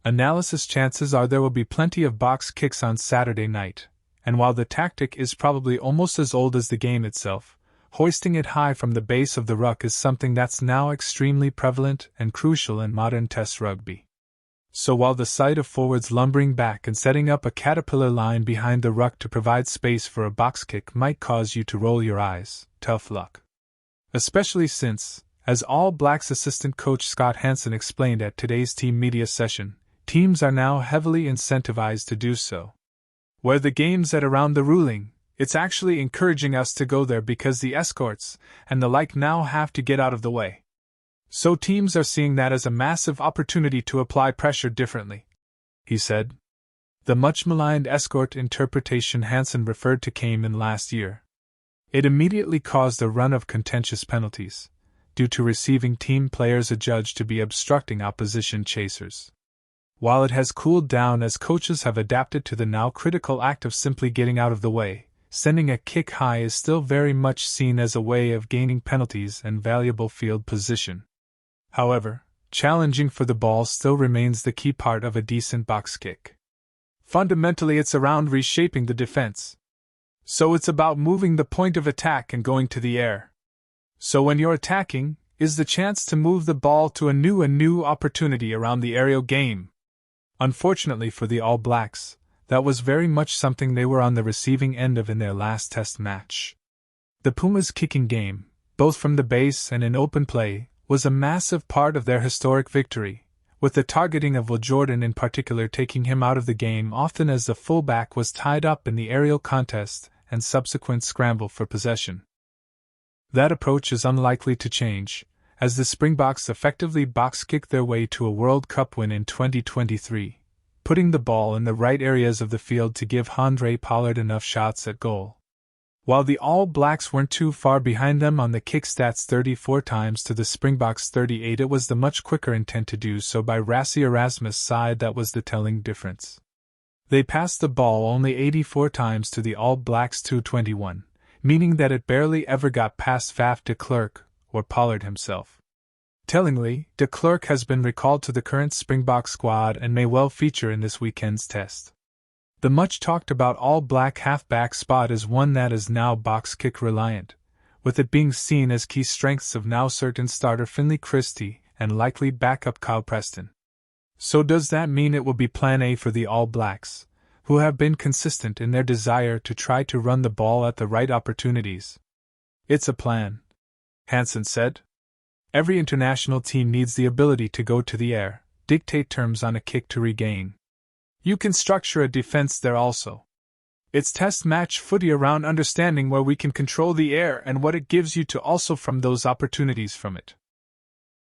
Analysis: chances are there will be plenty of box kicks on Saturday night, and while the tactic is probably almost as old as the game itself, hoisting it high from the base of the ruck is something that's now extremely prevalent and crucial in modern Test rugby. So while the sight of forwards lumbering back and setting up a caterpillar line behind the ruck to provide space for a box kick might cause you to roll your eyes, tough luck. Especially since, as All Blacks assistant coach Scott Hansen explained at today's team media session, teams are now heavily incentivized to do so. Where the game's at around the ruling, it's actually encouraging us to go there because the escorts and the like now have to get out of the way. So teams are seeing that as a massive opportunity to apply pressure differently, he said. The much maligned escort interpretation Hansen referred to came in last year. It immediately caused a run of contentious penalties, due to receiving team players adjudged to be obstructing opposition chasers. While it has cooled down as coaches have adapted to the now critical act of simply getting out of the way, sending a kick high is still very much seen as a way of gaining penalties and valuable field position. However, challenging for the ball still remains the key part of a decent box kick. Fundamentally, it's around reshaping the defense. So it's about moving the point of attack and going to the air. So when you're attacking, is the chance to move the ball to a new opportunity around the aerial game. Unfortunately for the All Blacks, that was very much something they were on the receiving end of in their last Test match. The Pumas' kicking game, both from the base and in open play, was a massive part of their historic victory, with the targeting of Will Jordan in particular taking him out of the game often as the fullback was tied up in the aerial contest and subsequent scramble for possession. That approach is unlikely to change, as the Springboks effectively box-kicked their way to a World Cup win in 2023, putting the ball in the right areas of the field to give Handré Pollard enough shots at goal. While the All Blacks weren't too far behind them on the kick stats 34 times to the Springboks 38, it was the much quicker intent to do so by Rassie Erasmus' side that was the telling difference. They passed the ball only 84 times to the All Blacks 221, meaning that it barely ever got past Faf de Klerk or Pollard himself. Tellingly, de Klerk has been recalled to the current Springbok squad and may well feature in this weekend's test. The much-talked-about all-black halfback spot is one that is now box-kick reliant, with it being seen as key strengths of now certain starter Finlay Christie and likely backup Kyle Preston. So does that mean it will be Plan A for the All Blacks, who have been consistent in their desire to try to run the ball at the right opportunities? It's a plan, Hansen said. Every international team needs the ability to go to the air, dictate terms on a kick to regain. You can structure a defense there also. It's test match footy around understanding where we can control the air and what it gives you to also from those opportunities from it.